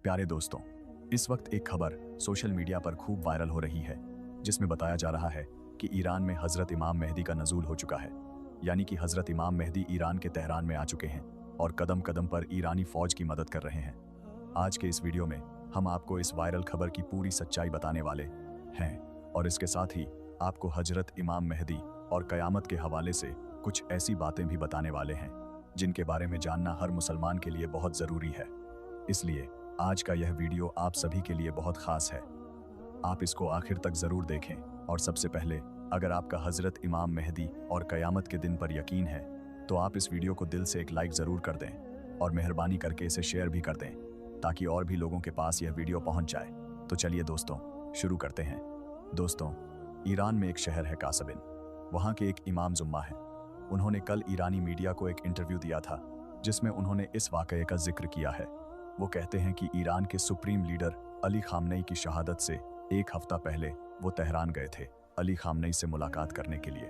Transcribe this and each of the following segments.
प्यारे दोस्तों, इस वक्त एक खबर सोशल मीडिया पर खूब वायरल हो रही है जिसमें बताया जा रहा है कि ईरान में हजरत इमाम मेहदी का नज़ूल हो चुका है। यानी कि हजरत इमाम मेहदी ईरान के तेहरान में आ चुके हैं और कदम कदम पर ईरानी फौज की मदद कर रहे हैं। आज के इस वीडियो में हम आपको इस वायरल खबर की पूरी सच्चाई बताने वाले हैं और इसके साथ ही आपको हजरत इमाम मेहदी और क़यामत के हवाले से कुछ ऐसी बातें भी बताने वाले हैं जिनके बारे में जानना हर मुसलमान के लिए बहुत ज़रूरी है। इसलिए आज का यह वीडियो आप सभी के लिए बहुत खास है। आप इसको आखिर तक ज़रूर देखें और सबसे पहले अगर आपका हजरत इमाम मेहदी और क़यामत के दिन पर यकीन है तो आप इस वीडियो को दिल से एक लाइक ज़रूर कर दें और मेहरबानी करके इसे शेयर भी कर दें ताकि और भी लोगों के पास यह वीडियो पहुंच जाए। तो चलिए दोस्तों, शुरू करते हैं। दोस्तों, ईरान में एक शहर है कासबिन। वहाँ के एक इमाम जुम्मा है। उन्होंने कल ईरानी मीडिया को एक इंटरव्यू दिया था जिसमें उन्होंने इस वाक़ये का जिक्र किया है। वो कहते हैं कि ईरान के सुप्रीम लीडर अली खामनेई की शहादत से एक हफ्ता पहले वो तेहरान गए थे अली खामनेई से मुलाकात करने के लिए।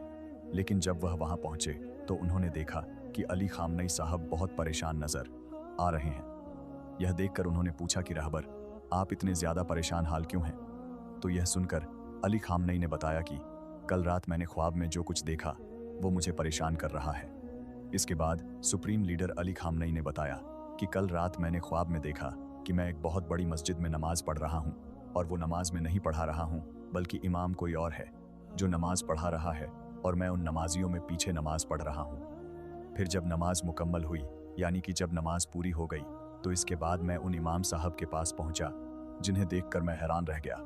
लेकिन जब वह वहाँ पहुँचे तो उन्होंने देखा कि अली खामनेई साहब बहुत परेशान नज़र आ रहे हैं। यह देखकर उन्होंने पूछा कि रहबर, आप इतने ज़्यादा परेशान हाल क्यों हैं? तो यह सुनकर अली खामनेई ने बताया कि कल रात मैंने ख्वाब में जो कुछ देखा वो मुझे परेशान कर रहा है। इसके बाद सुप्रीम लीडर अली खामनेई ने बताया कि कल रात मैंने ख्वाब में देखा कि मैं एक बहुत बड़ी मस्जिद में नमाज पढ़ रहा हूँ और वो नमाज में नहीं पढ़ा रहा हूँ बल्कि इमाम कोई और है जो नमाज पढ़ा रहा है और मैं उन नमाजियों में पीछे नमाज पढ़ रहा हूँ। फिर जब नमाज मुकम्मल हुई, यानी कि जब नमाज पूरी हो गई, तो इसके बाद मैं उन इमाम साहब के पास पहुँचा जिन्हें देखकर मैं हैरान रह गया,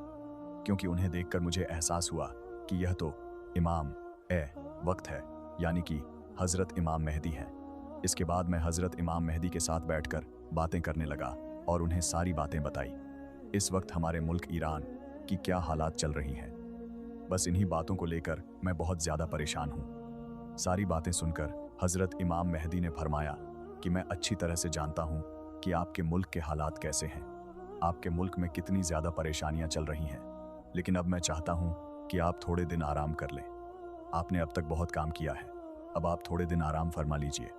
क्योंकि उन्हें देखकर मुझे एहसास हुआ कि यह तो इमाम वक्त है, यानी कि हजरत इमाम मेहदी हैं। इसके बाद मैं हजरत इमाम मेहदी के साथ बैठकर बातें करने लगा और उन्हें सारी बातें बताई। इस वक्त हमारे मुल्क ईरान की क्या हालात चल रही हैं, बस इन्हीं बातों को लेकर मैं बहुत ज़्यादा परेशान हूँ। सारी बातें सुनकर हजरत इमाम मेहदी ने फरमाया कि मैं अच्छी तरह से जानता हूँ कि आपके मुल्क के हालात कैसे हैं, आपके मुल्क में कितनी ज़्यादा परेशानियाँ चल रही हैं, लेकिन अब मैं चाहता हूँ कि आप थोड़े दिन आराम कर लें। आपने अब तक बहुत काम किया है, अब आप थोड़े दिन आराम फरमा लीजिए।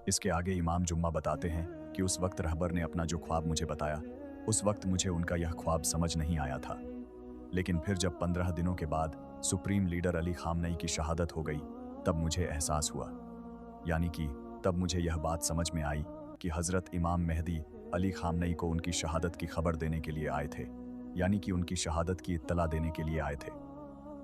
इसके आगे इमाम जुम्मा बताते हैं कि उस वक्त रहबर ने अपना जो ख्वाब मुझे बताया, उस वक्त मुझे उनका यह ख्वाब समझ नहीं आया था। लेकिन फिर जब 15 दिनों के बाद सुप्रीम लीडर अली खामनेई की शहादत हो गई तब मुझे एहसास हुआ, यानी कि तब मुझे यह बात समझ में आई कि हजरत इमाम मेहदी अली खामनेई को उनकी शहादत की खबर देने के लिए आए थे, यानी कि उनकी शहादत की इत्तला देने के लिए आए थे।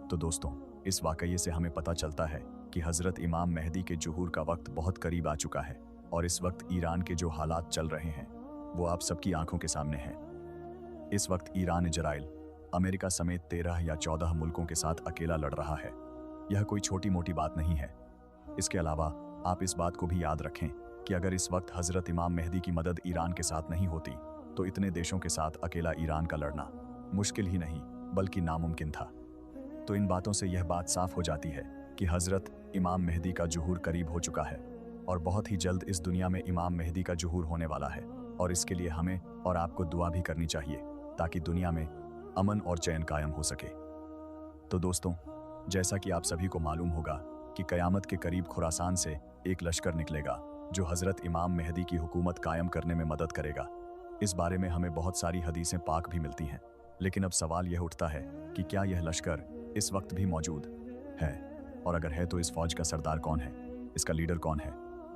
तो दोस्तों, इस वाक़ये से हमें पता चलता है कि हजरत इमाम मेहदी के ज़ुहूर का वक्त बहुत करीब आ चुका है और इस वक्त ईरान के जो हालात चल रहे हैं वो आप सबकी आंखों के सामने हैं। इस वक्त ईरान इजराइल, अमेरिका समेत 13 या 14 मुल्कों के साथ अकेला लड़ रहा है। यह कोई छोटी मोटी बात नहीं है। इसके अलावा आप इस बात को भी याद रखें कि अगर इस वक्त हजरत इमाम मेहदी की मदद ईरान के साथ नहीं होती तो इतने देशों के साथ अकेला ईरान का लड़ना मुश्किल ही नहीं बल्कि नामुमकिन था। तो इन बातों से यह बात साफ हो जाती है कि हजरत इमाम मेहदी का ज़ुहूर करीब हो चुका है और बहुत ही जल्द इस दुनिया में इमाम मेहदी का ज़ुहूर होने वाला है और इसके लिए हमें और आपको दुआ भी करनी चाहिए ताकि दुनिया में अमन और चैन कायम हो सके। तो दोस्तों, जैसा कि आप सभी को मालूम होगा कि क़यामत के करीब खुरासान से एक लश्कर निकलेगा जो हजरत इमाम मेहदी की हुकूमत कायम करने में मदद करेगा। इस बारे में हमें बहुत सारी हदीसें पाक भी मिलती हैं, लेकिन अब सवाल यह उठता है कि क्या यह लश्कर इस वक्त भी मौजूद है, और अगर है तो इस फौज का सरदार कौन है, इसका लीडर कौन है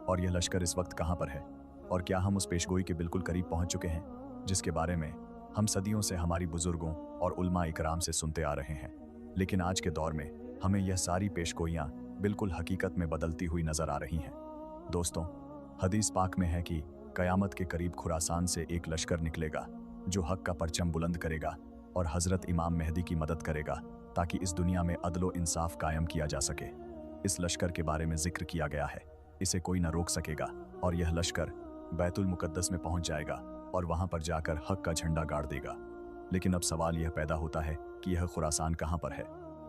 और यह लश्कर इस वक्त कहाँ पर है, और क्या हम उस पेशगोई के बिल्कुल करीब पहुँच चुके हैं जिसके बारे में हम सदियों से हमारी बुजुर्गों और उलमा इकराम से सुनते आ रहे हैं। लेकिन आज के दौर में हमें यह सारी पेशगोइयाँ बिल्कुल हकीकत में बदलती हुई नजर आ रही हैं। दोस्तों, हदीस पाक में है कि क़यामत के करीब खुरासान से एक लश्कर निकलेगा जो हक का परचम बुलंद करेगा और हजरत इमाम मेहदी की मदद करेगा ताकि इस दुनिया में अदलो इंसाफ कायम किया जा सके। इस लश्कर के बारे में जिक्र किया गया है, इसे कोई न रोक सकेगा और यह लश्कर बैतुल मुकद्दस में पहुंच जाएगा और वहां पर जाकर हक का झंडा गाड़ देगा। लेकिन अब सवाल यह पैदा होता है कि यह खुरासान कहां पर है,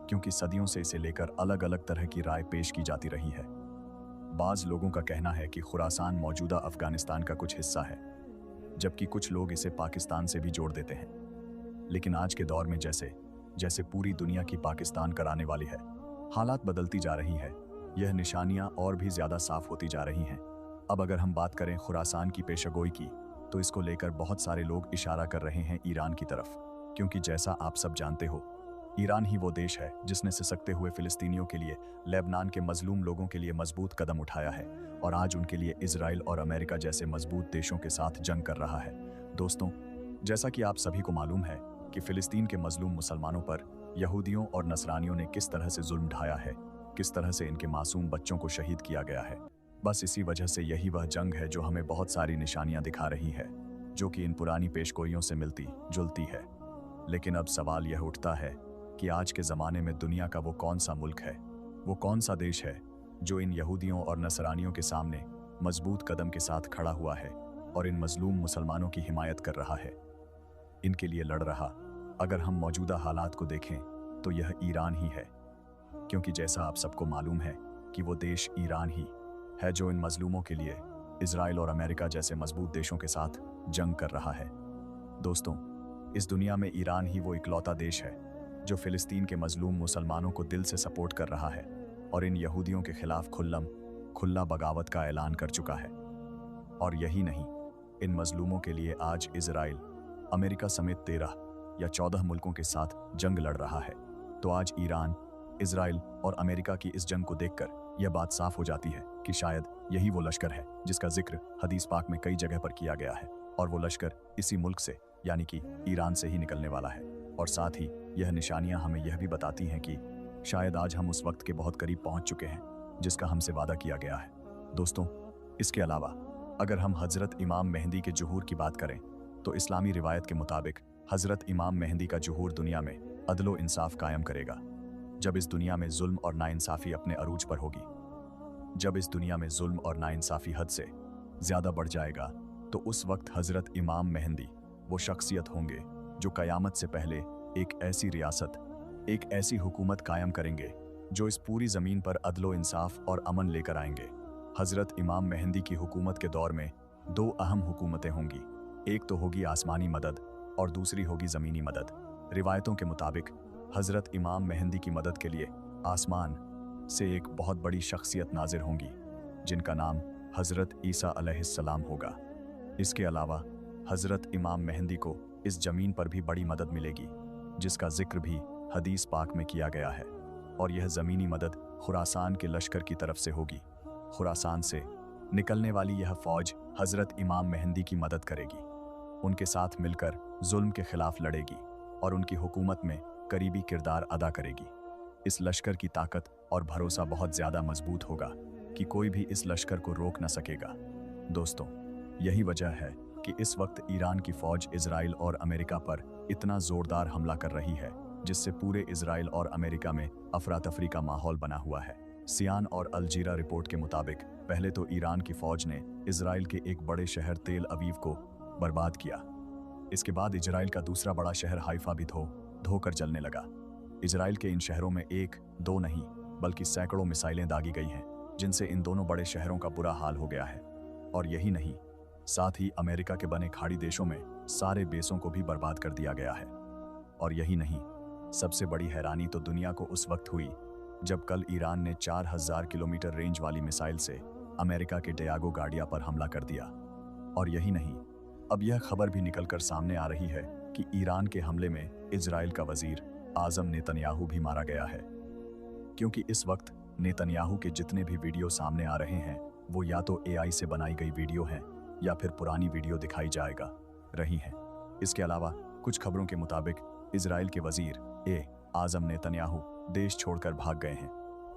क्योंकि सदियों से इसे लेकर अलग अलग तरह की राय पेश की जाती रही है। बाज़ लोगों का कहना है कि खुरासान मौजूदा अफगानिस्तान का कुछ हिस्सा है, जबकि कुछ लोग इसे पाकिस्तान से भी जोड़ देते हैं। लेकिन आज के दौर में जैसे जैसे पूरी दुनिया की पाकिस्तान कराने वाली है, हालात बदलती जा रही है, यह निशानियां और भी ज़्यादा साफ होती जा रही हैं। अब अगर हम बात करें खुरासान की पेशगोई की, तो इसको लेकर बहुत सारे लोग इशारा कर रहे हैं ईरान की तरफ, क्योंकि जैसा आप सब जानते हो, ईरान ही वो देश है जिसने सिसकते हुए फिलिस्तीनियों के लिए, लेबनान के मजलूम लोगों के लिए मजबूत कदम उठाया है और आज उनके लिए इजराइल और अमेरिका जैसे मजबूत देशों के साथ जंग कर रहा है। दोस्तों, जैसा कि आप सभी को मालूम है कि फिलिस्तीन के मजलूम मुसलमानों पर यहूदियों और नसरानियों ने किस तरह से जुल्म ढाया है, किस तरह से इनके मासूम बच्चों को शहीद किया गया है। बस इसी वजह से यही वह जंग है जो हमें बहुत सारी निशानियां दिखा रही है, जो कि इन पुरानी पेशगोइयों से मिलती जुलती है। लेकिन अब सवाल यह उठता है कि आज के ज़माने में दुनिया का वो कौन सा मुल्क है, वो कौन सा देश है जो इन यहूदियों और नसरानियों के सामने मजबूत कदम के साथ खड़ा हुआ है और इन मजलूम मुसलमानों की हिमायत कर रहा है, इनके लिए लड़ रहा। अगर हम मौजूदा हालात को देखें तो यह ईरान ही है, क्योंकि जैसा आप सबको मालूम है कि वो देश ईरान ही है जो इन मजलूमों के लिए इजराइल और अमेरिका जैसे मजबूत देशों के साथ जंग कर रहा है। दोस्तों, इस दुनिया में ईरान ही वो इकलौता देश है जो फिलिस्तीन के मजलूम मुसलमानों को दिल से सपोर्ट कर रहा है और इन यहूदियों के खिलाफ खुला बगावत का ऐलान कर चुका है। और यही नहीं, इन मजलूमों के लिए आज इजराइल, अमेरिका समेत 13 या 14 मुल्कों के साथ जंग लड़ रहा है। तो आज ईरान, इजराइल और अमेरिका की इस जंग को देखकर यह बात साफ हो जाती है कि शायद यही वो लश्कर है जिसका जिक्र हदीस पाक में कई जगह पर किया गया है, और वो लश्कर इसी मुल्क से यानी कि ईरान से ही निकलने वाला है। और साथ ही यह निशानियां हमें यह भी बताती हैं कि शायद आज हम उस वक्त के बहुत करीब पहुंच चुके हैं जिसका हमसे वादा किया गया है। दोस्तों, इसके अलावा अगर हम हजरत इमाम मेहंदी के जुहूर की बात करें तो इस्लामी रिवायत के मुताबिक हजरत इमाम मेहंदी का जुहूर दुनिया में अदलो इंसाफ कायम करेगा। जब इस दुनिया में जुल्म और नाइंसाफी अपने अरूज पर होगी, जब इस दुनिया में जुल्म और नाइंसाफी हद से ज्यादा बढ़ जाएगा, तो उस वक्त हजरत इमाम मेहंदी वो शख्सियत होंगे जो कयामत से पहले एक ऐसी रियासत, एक ऐसी हुकूमत कायम करेंगे जो इस पूरी ज़मीन पर अदलो इंसाफ और अमन लेकर आएंगे। हज़रत इमाम मेहंदी की हुकूमत के दौर में 2 अहम हुकूमतें होंगी, एक तो होगी आसमानी मदद और दूसरी होगी ज़मीनी मदद। रिवायतों के मुताबिक हज़रत इमाम मेहंदी की मदद के लिए आसमान से एक बहुत बड़ी शख्सियत नाजिर होंगी जिनका नाम हज़रत ईसा अलैहिस्सलाम होगा। इसके अलावा हज़रत इमाम मेहंदी को इस ज़मीन पर भी बड़ी मदद मिलेगी जिसका जिक्र भी हदीस पाक में किया गया है, और यह ज़मीनी मदद खुरासान के लश्कर की तरफ से होगी। खुरासान से निकलने वाली यह फ़ौज हज़रत इमाम मेहंदी की मदद करेगी, उनके साथ मिलकर जुल्म के खिलाफ लड़ेगी और उनकी हुकूमत में करीबी किरदार अदा करेगी। इस लश्कर की ताकत और भरोसा बहुत ज़्यादा मजबूत होगा कि कोई भी इस लश्कर को रोक न सकेगा। दोस्तों, यही वजह है कि इस वक्त ईरान की फ़ौज इजराइल और अमेरिका पर इतना ज़ोरदार हमला कर रही है जिससे पूरे इजराइल और अमेरिका में अफरा तफरी का माहौल बना हुआ है। सियान और अल जज़ीरा रिपोर्ट के मुताबिक पहले तो ईरान की फ़ौज ने इजराइल के एक बड़े शहर तेल अवीव को बर्बाद किया। इसके बाद इजराइल का दूसरा बड़ा शहर हाइफा भी धोकर जलने लगा। इजराइल के इन शहरों में 1-2 नहीं बल्कि सैकड़ों मिसाइलें दागी गई हैं जिनसे इन दोनों बड़े शहरों का बुरा हाल हो गया है। और यही नहीं, साथ ही अमेरिका के बने खाड़ी देशों में सारे बेसों को भी बर्बाद कर दिया गया है। और यही नहीं, सबसे बड़ी हैरानी तो दुनिया को उस वक्त हुई जब कल ईरान ने 4000 किलोमीटर रेंज वाली मिसाइल से अमेरिका के डियागो गार्डिया पर हमला कर दिया। और यही नहीं, अब यह खबर भी निकलकर सामने आ रही है कि ईरान के हमले में इजराइल का वजीर आजम नेतन्याहू भी मारा गया है, क्योंकि इस वक्त नेतन्याहू के जितने भी वीडियो सामने आ रहे हैं वो या तो AI से बनाई गई वीडियो हैं या फिर पुरानी वीडियो दिखाई जाएगा रही हैं। इसके अलावा कुछ खबरों के मुताबिक इजराइल के वजीर आजम नेतन्याहू देश छोड़कर भाग गए हैं।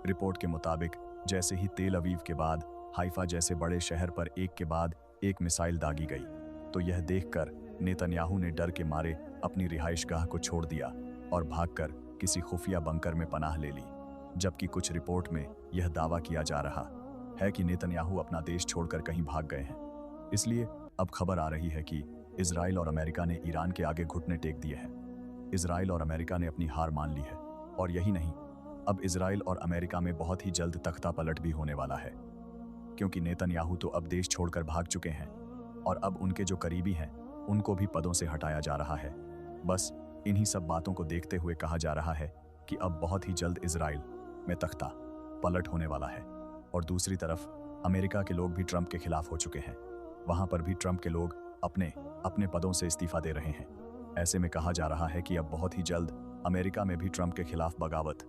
रिपोर्ट के मुताबिक जैसे ही तेल अवीव के बाद हाइफा जैसे बड़े शहर पर एक के बाद एक मिसाइल दागी गई, तो यह देखकर नेतन्याहू ने डर के मारे अपनी रिहाइशगाह को छोड़ दिया और भागकर किसी खुफिया बंकर में पनाह ले ली। जबकि कुछ रिपोर्ट में यह दावा किया जा रहा है कि नेतन्याहू अपना देश छोड़कर कहीं भाग गए हैं। इसलिए अब खबर आ रही है कि इजराइल और अमेरिका ने ईरान के आगे घुटने टेक दिए हैं। इजराइल और अमेरिका ने अपनी हार मान ली है। और यही नहीं, अब इजराइल और अमेरिका में बहुत ही जल्द तख्ता पलट भी होने वाला है, क्योंकि नेतन्याहू तो अब देश छोड़कर भाग चुके हैं और अब उनके जो करीबी हैं उनको भी पदों से हटाया जा रहा है। बस इन्हीं सब बातों को देखते हुए कहा जा रहा है कि अब बहुत ही जल्द इजराइल में तख्ता पलट होने वाला है। और दूसरी तरफ अमेरिका के लोग भी ट्रंप के खिलाफ हो चुके हैं। वहां पर भी ट्रंप के लोग अपने अपने पदों से इस्तीफा दे रहे हैं। ऐसे में कहा जा रहा है कि अब बहुत ही जल्द अमेरिका में भी ट्रंप के खिलाफ बगावत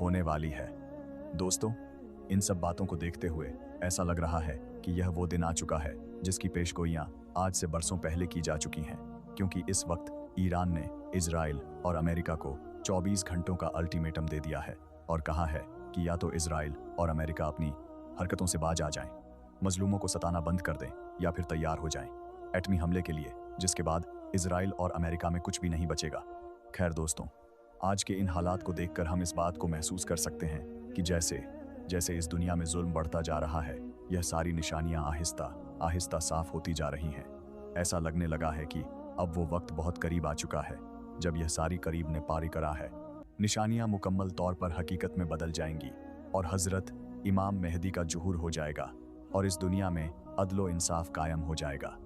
होने वाली है। दोस्तों, इन सब बातों को देखते हुए ऐसा लग रहा है कि यह वो दिन आ चुका है जिसकी पेशगोइयां आज से बरसों पहले की जा चुकी हैं, क्योंकि इस वक्त ईरान ने इजराइल और अमेरिका को 24 घंटों का अल्टीमेटम दे दिया है और कहा है कि या तो इजराइल और अमेरिका अपनी हरकतों से बाज आ जाएं, मजलूमों को सताना बंद कर दें, या फिर तैयार हो जाएं एटमी हमले के लिए, जिसके बाद इजराइल और अमेरिका में कुछ भी नहीं बचेगा। खैर दोस्तों, आज के इन हालात को देखकर हम इस बात को महसूस कर सकते हैं कि जैसे जैसे इस दुनिया में जुल्म बढ़ता जा रहा है, यह सारी निशानियां आहिस्ता आहिस्ता साफ होती जा रही हैं। ऐसा लगने लगा है कि अब वो वक्त बहुत करीब आ चुका है जब यह सारी करीब ने पारी करा है। निशानियां मुकम्मल तौर पर हकीकत में बदल जाएंगी और हजरत इमाम मेहदी का जुहूर हो जाएगा और इस दुनिया में अदलो इंसाफ कायम हो जाएगा।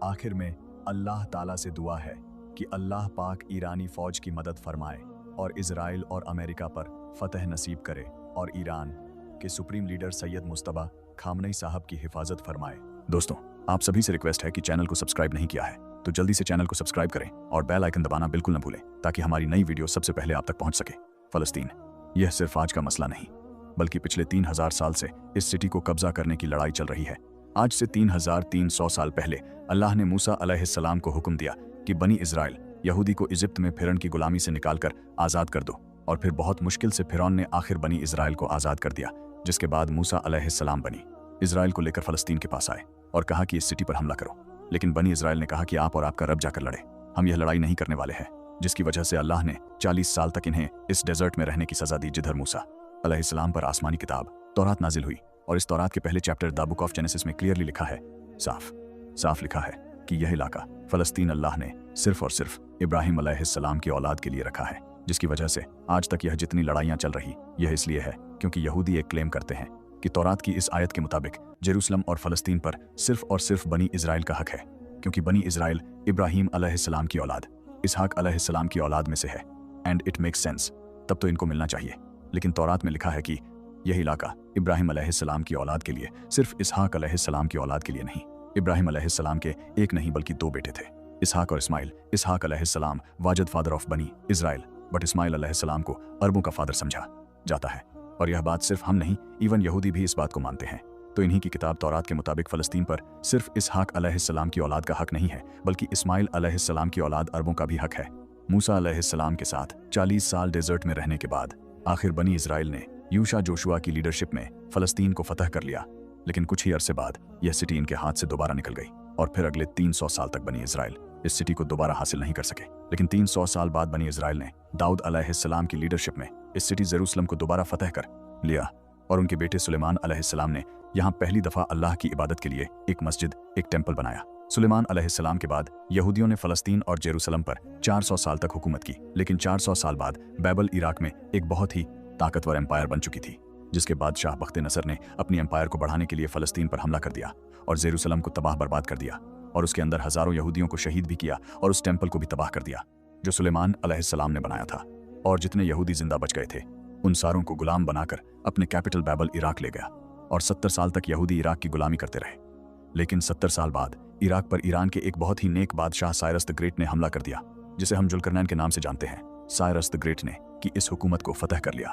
आखिर में अल्लाह ताला से दुआ है कि अल्लाह पाक ईरानी फौज की मदद फरमाए और इजराइल और अमेरिका पर फतह नसीब करे और ईरान के सुप्रीम लीडर सैयद मुस्तबा खामनेई साहब की हिफाजत फरमाए। दोस्तों, आप सभी से रिक्वेस्ट है कि चैनल को सब्सक्राइब नहीं किया है तो जल्दी से चैनल को सब्सक्राइब करें और बेल आइकन दबाना बिल्कुल न भूलें ताकि हमारी नई वीडियो सबसे पहले आप तक पहुंच सके। फलस्तीन, यह सिर्फ आज का मसला नहीं बल्कि पिछले 3000 साल से इस सिटी को कब्जा करने की लड़ाई चल रही है। आज से 3300 साल पहले अल्लाह ने मूसा अलैहिस्सलाम को हुक्म दिया कि बनी इजराइल यहूदी को इजिप्ट में फिरौन की गुलामी से निकालकर आज़ाद कर दो, और फिर बहुत मुश्किल से फिरौन ने आखिर बनी इजराइल को आज़ाद कर दिया, जिसके बाद मूसा अलैहिस्सलाम बनी इजराइल को लेकर फलस्तीन के पास आए और कहा कि इस सिटी पर हमला करो। लेकिन बनी इजराइल ने कहा कि आप और आपका रब जाकर लड़े, हम यह लड़ाई नहीं करने वाले हैं, जिसकी वजह से अल्लाह ने 40 साल तक इन्हें इस डेजर्ट में रहने की सजा दी, जिधर मूसा अलैहिस्सलाम पर आसमानी किताब तौरात नाजिल हुई। और इस तौरात के पहले chapter the book of genesis में क्लियरली लिखा है, साफ साफ लिखा है कि यह इलाका फलस्तीन अल्लाह ने सिर्फ और सिर्फ इब्राहिम अलैहिस्सलाम की औलाद के लिए रखा है, जिसकी वजह से आज तक यह जितनी लड़ाइयां चल रही यह इसलिए है क्योंकि यहूदी एक क्लेम करते हैं कि तौरात की इस आयत के मुताबिक जेरूसलम और फलस्तीन पर सिर्फ और सिर्फ बनी इजराइल का हक है, क्योंकि बनी इजराइल इब्राहिम अलैहिस्सलाम की औलाद इसहाक अलैहिस्सलाम की औलाद में से है। एंड इट मेक्स सेंस, तब तो इनको मिलना चाहिए। लेकिन तौरात में लिखा है कि यह इलाका इब्राहिम अलैहिस्सलाम की औलाद के लिए, सिर्फ इसहाक अलैहिस्सलाम की औलाद के लिए नहीं। इब्राहिम अलैहिस्सलाम के एक नहीं बल्कि 2 बेटे थे, इसहाक और इस्माइल। इसहाक अलैहिस्सलाम वाजिद फादर ऑफ बनी इजराइल, बट इस्माइल अलैहिस्सलाम को अरबों का फादर समझा जाता है। और यह बात सिर्फ हम नहीं, इवन यहूदी भी इस बात को मानते हैं। तो इन्हीं की किताब तौरात के मुताबिक फलस्तीन पर सिर्फ इसहाक अलैहिस्सलाम की औलाद का हक नहीं है, बल्कि इस्माइल अलैहिस्सलाम की औलाद अरबों का भी हक है। मूसा अलैहिस्सलाम के साथ 40 साल डेजर्ट में रहने के बाद आखिर बनी इजराइल ने यूशा जोशुआ की लीडरशिप में फलस्तीन को फतह कर लिया। लेकिन कुछ ही अरसे बाद यह सिटी इनके हाथ से दोबारा निकल गई और फिर अगले 300 साल तक बनी इजराइल इस सिटी को दोबारा हासिल नहीं कर सके। लेकिन 300 साल बाद बनी इजराइल ने दाऊद अलैहिस्सलाम की लीडरशिप में इस सिटी जेरूसलम को दोबारा फतह कर लिया और उनके बेटे सुलेमान अलैहिस्सलाम ने यहाँ पहली दफा अल्लाह की इबादत के लिए एक मस्जिद, एक टेम्पल बनाया। सुलेमान अलैहिस्सलाम के बाद यहूदियों ने फलस्तीन और जेरूसलम पर 400 साल तक हुकूमत की। लेकिन 400 साल बाद बैबल इराक में एक बहुत ही ताकतवर एम्पायर बन चुकी थी, जिसके बाद शाह बख्त नसर ने अपनी एम्पायर को बढ़ाने के लिए फलस्तीन पर हमला कर दिया और जेरूसलम को तबाह बर्बाद कर दिया और उसके अंदर हजारों यहूदियों को शहीद भी किया और उस टेम्पल को भी तबाह कर दिया जो सुलेमान अलैहिस्सलाम ने बनाया था। और जितने यहूदी जिंदा बच गए थे उन सारों को गुलाम बनाकर अपने कैपिटल बैबल इराक ले गया और 70 साल तक यहूदी इराक की गुलामी करते रहे। लेकिन 70 साल बाद इराक पर ईरान के एक बहुत ही नेक बादशाह साइरस द ग्रेट ने हमला कर दिया, जिसे हम जुल्करनैन के नाम से जानते हैं। साइरस द ग्रेट ने की इस हुकूमत को फतह कर लिया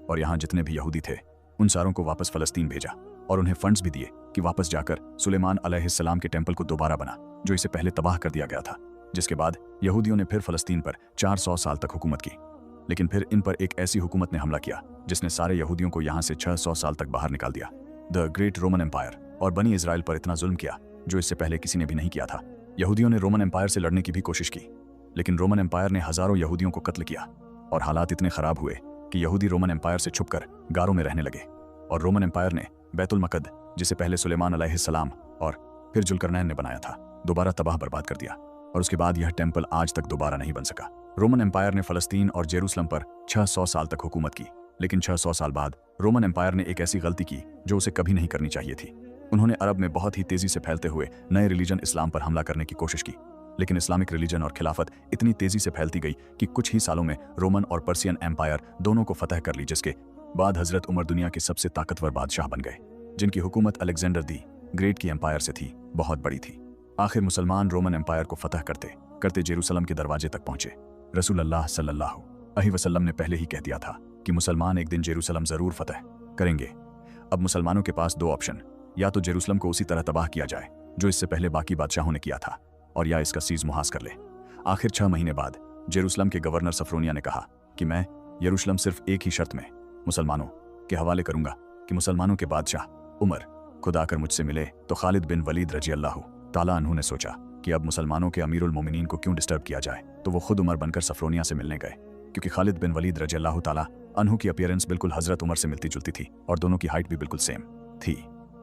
और यहाँ जितने भी यहूदी थे उन सारों को वापस फलस्तीन भेजा और उन्हें फंड्स भी दिए कि वापस जाकर सुलेमान अलैहिस्सलाम के टेम्पल को दोबारा बना जो इसे पहले तबाह कर दिया गया था। जिसके बाद यहूदियों ने फिर फलस्तीन पर 400 साल तक हुकूमत की। लेकिन फिर इन पर एक ऐसी हुकूमत ने हमला किया जिसने सारे यहूदियों को यहाँ से 600 साल तक बाहर निकाल दिया, द ग्रेट रोमन एम्पायर, और बनी इजराइल पर इतना जुल्म किया जो इससे पहले किसी ने भी नहीं किया था। यहूदियों ने रोमन एम्पायर से लड़ने की भी कोशिश की, लेकिन रोमन एम्पायर ने हजारों यहूदियों को कत्ल किया और हालात इतने खराब हुए कि यहूदी रोमन एम्पायर से छुपकर गारों में रहने लगे और रोमन एम्पायर ने बैतुल मकद, जिसे पहले सुलेमान अलैहिस्सलाम और फिर जुल्करनैन ने बनाया था, दोबारा तबाह बर्बाद कर दिया और उसके बाद यह टेम्पल आज तक दोबारा नहीं बन सका। रोमन एम्पायर ने फलस्तीन और जेरूसलम पर 600 साल तक हुकूमत की, लेकिन 600 साल बाद रोमन एम्पायर ने एक ऐसी गलती की जो उसे कभी नहीं करनी चाहिए थी। उन्होंने अरब में बहुत ही तेजी से फैलते हुए नए रिलीजन इस्लाम पर हमला करने की कोशिश की, लेकिन इस्लामिक रिलीजन और खिलाफत इतनी तेजी से फैलती गई कि कुछ ही सालों में रोमन और पर्सियन एम्पायर दोनों को फतह कर ली, जिसके बाद हजरत उमर दुनिया के सबसे ताकतवर बादशाह बन गए, जिनकी हुकूमत अलेक्जेंडर दी ग्रेट की एम्पायर से थी बहुत बड़ी थी। आखिर मुसलमान रोमन एम्पायर को फतह करते करते जेरूसलम के दरवाजे तक पहुंचे। रसूल अल्लाह सल्लल्लाहु अलैहि वसल्लम ने पहले ही कह दिया था कि मुसलमान एक दिन जेरूसलम जरूर फतह करेंगे। अब मुसलमानों के पास दो ऑप्शन, या तो जेरूसलम को उसी तरह तबाह किया जाए जो इससे पहले बाकी बादशाहों ने किया था, और या इसका सीज मुहास कर ले। आखिर 6 महीने बाद जेरूसलम के गवर्नर सफरोनिया ने कहा कि मैं यरूशलेम सिर्फ एक ही शर्त में मुसलमानों के हवाले करूंगा कि मुसलमानों के बादशाह उमर खुद आकर मुझसे मिले। तो खालिद बिन वलीद रजी अल्लाह ताला अन्हु ने सोचा कि अब मुसलमानों के अमीरुल मोमिनीन को क्यों डिस्टर्ब किया जाए, तो वो खुद उमर बनकर सफरोनिया से मिलने गए। क्योंकि खालिद बिन वलीद रजी अल्लाह ताला अन्हु की अपीयरेंस बिल्कुल हजरत उमर से मिलती जुलती थी और दोनों की हाइट भी बिल्कुल सेम थी,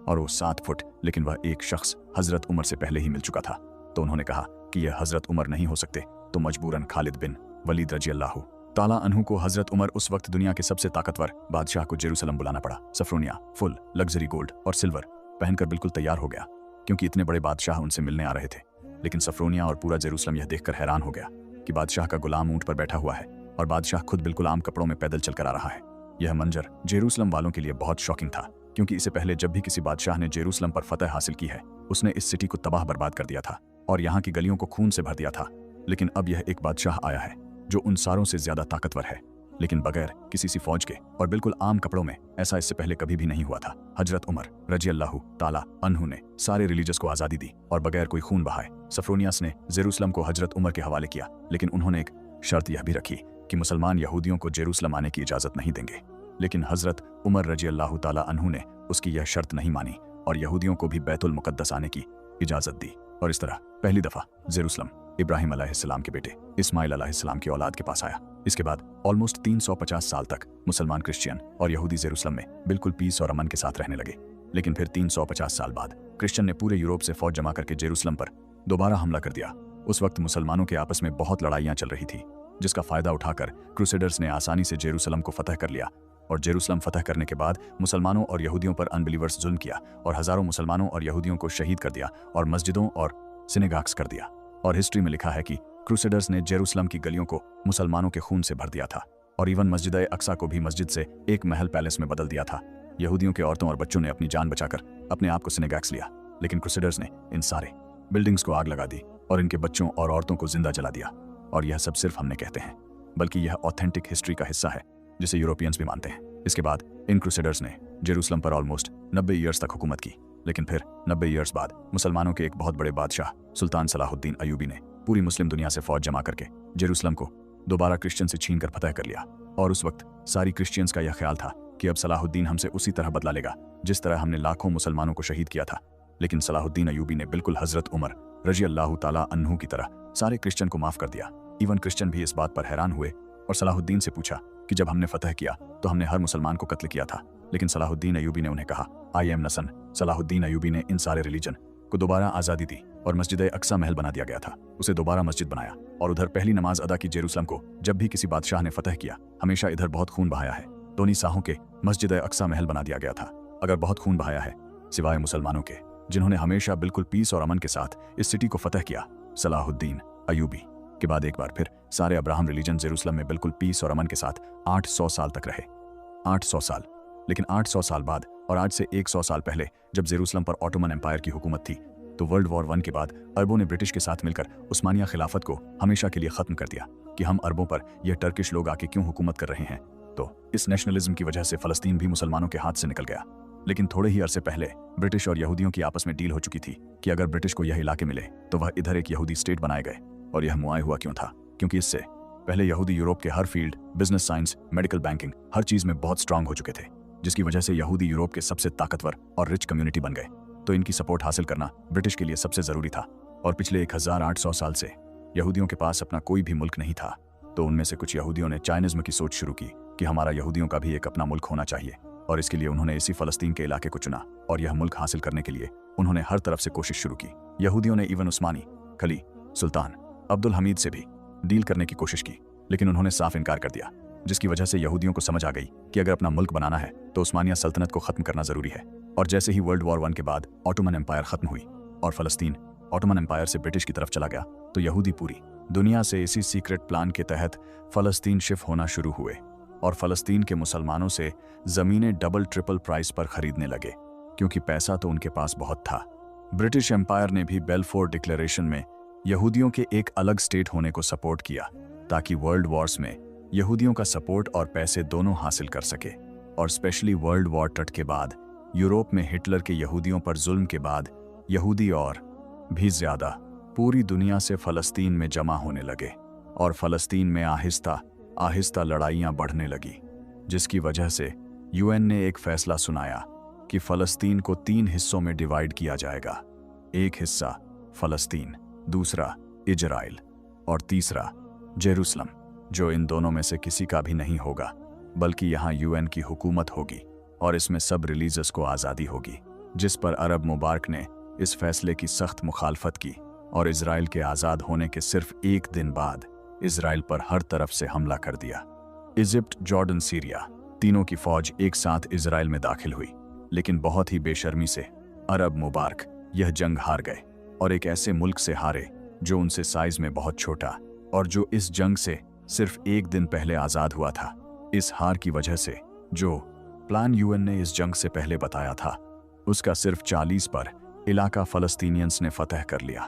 और वो 7 फुट, लेकिन वह एक शख्स हजरत उमर से पहले ही मिल चुका था। तो उन्होंने कहा कि यह हजरत उमर नहीं हो सकते, तो मजबूरन खालिद बिन वलीद रजी अल्लाह ताला अन्हु को हजरत उमर उस वक्त दुनिया के सबसे ताकतवर बादशाह को जेरूसलम बुलाना पड़ा। सफरोनिया फुल लग्जरी गोल्ड और सिल्वर पहनकर बिल्कुल तैयार हो गया, क्योंकि इतने बड़े बादशाह उनसे मिलने आ रहे थे। लेकिन सफरोनिया और पूरा जेरूसलम यह देखकर हैरान हो गया कि बादशाह का गुलाम ऊंट पर बैठा हुआ है और बादशाह खुद बिल्कुल आम कपड़ों में पैदल चलकर आ रहा है। यह मंजर जेरूसलम वालों के लिए बहुत शॉकिंग था, क्योंकि इससे पहले जब भी किसी बादशाह ने जेरूसलम पर फतह हासिल की है, उसने इस सिटी को तबाह बर्बाद कर दिया था और यहाँ की गलियों को खून से भर दिया था। लेकिन अब यह एक बादशाह आया है जो उन सारों से ज्यादा ताकतवर है, लेकिन बगैर किसी सी फौज के और बिल्कुल आम कपड़ों में। ऐसा इससे पहले कभी भी नहीं हुआ था। हजरत उमर रजी अल्लाह ताला अन्हु ने सारे रिलीजियस को आजादी दी और बगैर कोई खून बहाए सफरोनियास ने जेरूसलम को हजरत उमर के हवाले किया। लेकिन उन्होंने एक शर्त यह भी रखी कि मुसलमान यहूदियों को जेरूसलम आने की इजाजत नहीं देंगे। लेकिन हजरत उमर रजी अल्लाह ताला अन्हु ने उसकी यह शर्त नहीं मानी और यहूदियों को भी बैतुल मुकद्दस आने की इजाजत दी। और इस तरह पहली दफा जेरूसलम इब्राहिम अलैहिस्सलाम के बेटे इस्माइल अलैहिस्सलाम की औलाद के पास आया। इसके बाद ऑलमोस्ट 350 साल तक मुसलमान, क्रिश्चियन और यहूदी जेरूसलम में बिल्कुल पीस और अमन के साथ रहने लगे। लेकिन फिर 350 साल बाद क्रिश्चियन ने पूरे यूरोप से फौज जमा करके जेरूसलम पर दोबारा हमला कर दिया। उस वक्त मुसलमानों के आपस में बहुत लड़ाइयां चल रही थी, जिसका फायदा उठाकर क्रूसेडर्स ने आसानी से जेरूसलम को फतह कर लिया। और जेरूसलम फतह करने के बाद मुसलमानों और यहूदियों पर अनबिलीवर्स जुल्म किया और हजारों मुसलमानों और यहूदियों को शहीद कर दिया और मस्जिदों और सिनेगाग्स कर दिया। और हिस्ट्री में लिखा है कि क्रूसेडर्स ने जेरूसलम की गलियों को मुसलमानों के खून से भर दिया था और इवन मस्जिद अक्सा को भी मस्जिद से एक महल पैलेस में बदल दिया था। यहूदियों के औरतों और बच्चों ने अपनी जान बचाकर अपने आप को सिनेगाग्स लिया, लेकिन क्रूसेडर्स ने इन सारे बिल्डिंग्स को आग लगा दी और इनके बच्चों और औरतों को जिंदा जला दिया। और यह सब सिर्फ हमने कहते हैं, बल्कि यह ऑथेंटिक हिस्ट्री का हिस्सा है जिसे यूरोपियंस भी मानते हैं। इसके बाद इन क्रूसेडर्स ने जेरूसलम पर ऑलमोस्ट 90 ईयर्स तक हुकूमत की। लेकिन फिर 90 ईयर्स बाद मुसलमानों के एक बहुत बड़े बादशाह सुल्तान सलाहुद्दीन अयूबी ने पूरी मुस्लिम दुनिया से फौज जमा करके जेरूसलम को दोबारा क्रिश्चियन से छीन कर फतह कर लिया। और उस वक्त सारी क्रिश्चियंस का यह ख्याल था कि अब सलाहुद्दीन हमसे उसी तरह बदला लेगा जिस तरह हमने लाखों मुसलमानों को शहीद किया था। लेकिन सलाहुद्दीन अयूबी ने बिल्कुल हजरत उमर रजी अल्लाह ताला अन्हु की तरह सारे क्रिश्चियन को माफ कर दिया। इवन क्रिश्चियन भी इस बात पर हैरान हुए और सलाहुद्दीन से पूछा कि जब हमने फतह किया तो हमने हर मुसलमान को कत्ल किया था। लेकिन सलाहुद्दीन अयूबी ने उन्हें कहा, आई एम नसन। सलाहुद्दीन अयूबी ने इन सारे रिलीजन को दोबारा आज़ादी दी और मस्जिद अक्सा महल बना दिया गया था, उसे दोबारा मस्जिद बनाया और उधर पहली नमाज अदा की। जेरूसलम को जब भी किसी बादशाह ने फतह किया, हमेशा इधर बहुत खून बहाया है। दोनों साहों के मस्जिद अक्सा महल बना दिया गया था। अगर बहुत खून बहाया है सिवाय मुसलमानों के, जिन्होंने हमेशा बिल्कुल पीस और अमन के साथ इस सिटी को फतह किया। सलाहुद्दीन अयूबी के बाद एक बार फिर सारे अब्राहम रिलीजन जेरूसलम में बिल्कुल पीस और अमन के साथ 800 साल तक रहे। 800 साल। लेकिन 800 साल बाद और आज से 100 साल पहले जब जेरूसलम पर ऑटोमन एम्पायर की हुकूमत थी, तो वर्ल्ड वॉर 1 के बाद अरबों ने ब्रिटिश के साथ मिलकर उस्मानिया खिलाफत को हमेशा के लिए खत्म कर दिया कि हम अरबों पर यह टर्किश लोग आके क्यों हुकूमत कर रहे हैं। तो इस नेशनलिज्म की वजह से फलस्तीन भी मुसलमानों के हाथ से निकल गया। लेकिन थोड़े ही अरसे पहले ब्रिटिश और यहूदियों की आपस में डील हो चुकी थी कि अगर ब्रिटिश को यह इलाके मिले तो वह इधर एक यहूदी स्टेट बनाए गए। और यह मुआय हुआ क्यों था? क्योंकि इससे पहले यहूदी यूरोप के हर field, business, science, medical, banking, हर चीज में बहुत स्ट्रांग हो चुके थे, जिसकी वजह से यहूदी यूरोप के सबसे ताकतवर और रिच कम्युनिटी बन गए। तो इनकी सपोर्ट हासिल करना ब्रिटिश के लिए सबसे जरूरी था। और पिछले 1800 साल से यहूदियों के पास अपना कोई भी मुल्क नहीं था। तो उनमें से कुछ यहूदियों ने चाइनिज्म की सोच शुरू की कि हमारा यहूदियों का भी एक अपना मुल्क होना चाहिए, और इसके लिए उन्होंने इसी फलस्तीन के इलाके को चुना। और यह मुल्क हासिल करने के लिए उन्होंने हर तरफ से कोशिश शुरू की। यहूदियों ने इवन उस्मानी खली सुल्तान अब्दुल हमीद से भी डील करने की कोशिश की, लेकिन उन्होंने साफ इनकार कर दिया, जिसकी वजह से यहूदियों को समझ आ गई कि अगर अपना मुल्क बनाना है तो उस्मानिया सल्तनत को खत्म करना जरूरी है। और जैसे ही वर्ल्ड वॉर 1 के बाद ऑटोमन एम्पायर खत्म हुई और फलस्तीन ऑटोमन एम्पायर से ब्रिटिश की तरफ चला गया, तो यहूदी पूरी दुनिया से इसी सीक्रेट प्लान के तहत फलस्तीन शिफ्ट होना शुरू हुए और फलस्तीन के मुसलमानों से जमीनें डबल ट्रिपल प्राइस पर खरीदने लगे, क्योंकि पैसा तो उनके पास बहुत था। ब्रिटिश एम्पायर ने भी बेलफोर डिक्लेरेशन में यहूदियों के एक अलग स्टेट होने को सपोर्ट किया ताकि वर्ल्ड वॉर्स में यहूदियों का सपोर्ट और पैसे दोनों हासिल कर सके। और स्पेशली वर्ल्ड वॉर टट के बाद यूरोप में हिटलर के यहूदियों पर जुल्म के बाद यहूदी और भी ज्यादा पूरी दुनिया से फ़लस्तीन में जमा होने लगे और फ़लस्तीन में आहिस्ता आहिस्ता लड़ाइयाँ बढ़ने लगी, जिसकी वजह से यूएन ने एक फैसला सुनाया कि फ़लस्तीन को 3 हिस्सों में डिवाइड किया जाएगा। एक हिस्सा फ़लस्तीन, दूसरा इजराइल और तीसरा जेरूसलम, जो इन दोनों में से किसी का भी नहीं होगा, बल्कि यहाँ यूएन की हुकूमत होगी और इसमें सब रिलीजस को आज़ादी होगी। जिस पर अरब मुबारक ने इस फैसले की सख्त मुखालफत की और इजराइल के आज़ाद होने के सिर्फ एक दिन बाद इजराइल पर हर तरफ से हमला कर दिया। इजिप्ट, जॉर्डन, सीरिया तीनों की फौज एक साथ इजराइल में दाखिल हुई, लेकिन बहुत ही बेशर्मी से अरब मुबारक यह जंग हार गए और एक ऐसे मुल्क से हारे जो उनसे साइज में बहुत छोटा और जो इस जंग से सिर्फ एक दिन पहले आज़ाद हुआ था। इस हार की वजह से जो प्लान यूएन ने इस जंग से पहले बताया था, उसका सिर्फ 40 पर इलाका फ़लस्तीनियंस ने फतह कर लिया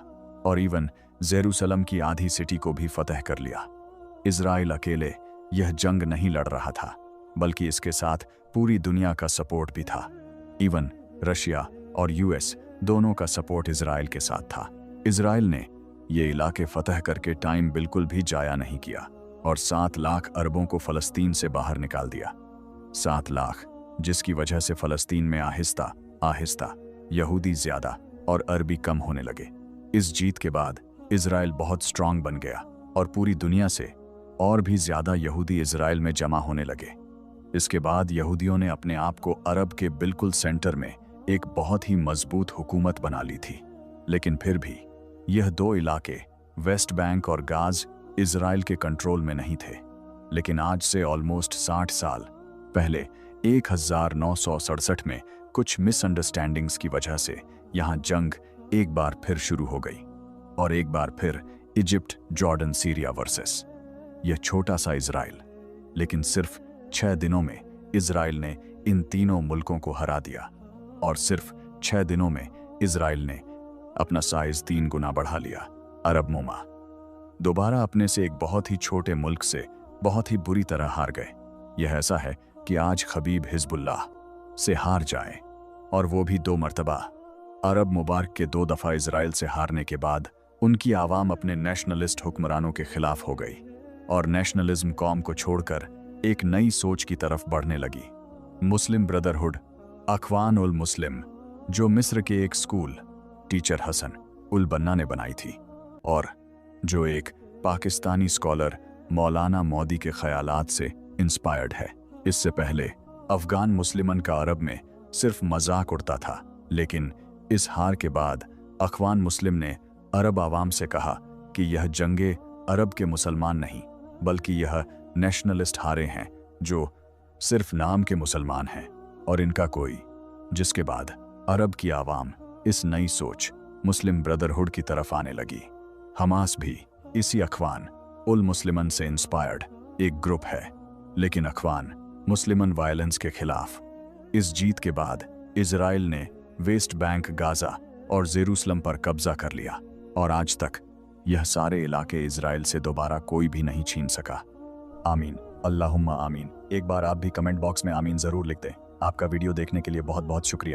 और इवन जेरूसलम की आधी सिटी को भी फतह कर लिया। इजराइल अकेले यह जंग नहीं लड़ रहा था, बल्कि इसके साथ पूरी दुनिया का सपोर्ट भी था। इवन रशिया और यूएस दोनों का सपोर्ट इजराइल के साथ था। इजराइल ने ये इलाके फतह करके टाइम बिल्कुल भी जाया नहीं किया और 7 लाख अरबों को फ़लस्तीन से बाहर निकाल दिया। 7 लाख, जिसकी वजह से फ़लस्तीन में आहिस्ता आहिस्ता यहूदी ज्यादा और अरबी कम होने लगे। इस जीत के बाद इजराइल बहुत स्ट्रांग बन गया और पूरी दुनिया से और भी ज्यादा यहूदी इजराइल में जमा होने लगे। इसके बाद यहूदियों ने अपने आप को अरब के बिल्कुल सेंटर में एक बहुत ही मजबूत हुकूमत बना ली थी। लेकिन फिर भी यह 2 इलाके वेस्ट बैंक और गाज इजराइल के कंट्रोल में नहीं थे। लेकिन आज से ऑलमोस्ट 60 साल पहले 1967 में कुछ मिसअंडरस्टैंडिंग्स की वजह से यहाँ जंग एक बार फिर शुरू हो गई और एक बार फिर इजिप्ट, जॉर्डन, सीरिया वर्सेस यह छोटा सा इजराइल। लेकिन सिर्फ 6 दिनों में इजराइल ने इन तीनों मुल्कों को हरा दिया और सिर्फ 6 दिनों में इजराइल ने अपना साइज 3 गुना बढ़ा लिया। अरब मुमा दोबारा अपने से एक बहुत ही छोटे मुल्क से बहुत ही बुरी तरह हार गए। यह ऐसा है कि आज खबीब हिजबुल्लाह से हार जाए, और वो भी 2 मर्तबा। अरब मुबारक के 2 दफ़ा इजराइल से हारने के बाद उनकी आवाम अपने नेशनलिस्ट हुक्मरानों के खिलाफ हो गई और नेशनलिज्म कौम को छोड़कर एक नई सोच की तरफ बढ़ने लगी। मुस्लिम ब्रदरहुड, अखवान उल मुस्लिम, जो मिस्र के एक स्कूल टीचर हसन उल बन्ना ने बनाई थी और जो एक पाकिस्तानी स्कॉलर मौलाना मौदी के ख्यालात से इंस्पायर्ड है। इससे पहले अफगान मुस्लिमन का अरब में सिर्फ मजाक उड़ता था, लेकिन इस हार के बाद अखवान मुस्लिम ने अरब आवाम से कहा कि यह जंगे अरब के मुसलमान नहीं, बल्कि यह नेशनलिस्ट हारे हैं जो सिर्फ नाम के मुसलमान हैं और इनका कोई। जिसके बाद अरब की आवाम इस नई सोच मुस्लिम ब्रदरहुड की तरफ आने लगी। हमास भी इसी अखवान उल मुस्लिमन से इंस्पायर्ड एक ग्रुप है, लेकिन अखवान मुस्लिमन वायलेंस के खिलाफ। इस जीत के बाद इजराइल ने वेस्ट बैंक, गाजा और जेरूसलम पर कब्जा कर लिया और आज तक यह सारे इलाके इजराइल से दोबारा कोई भी नहीं छीन सका। आमीन, अल्लाहुम्मा आमीन। एक बार आप भी कमेंट बॉक्स में आमीन जरूर लिख दें। आपका वीडियो देखने के लिए बहुत बहुत शुक्रिया।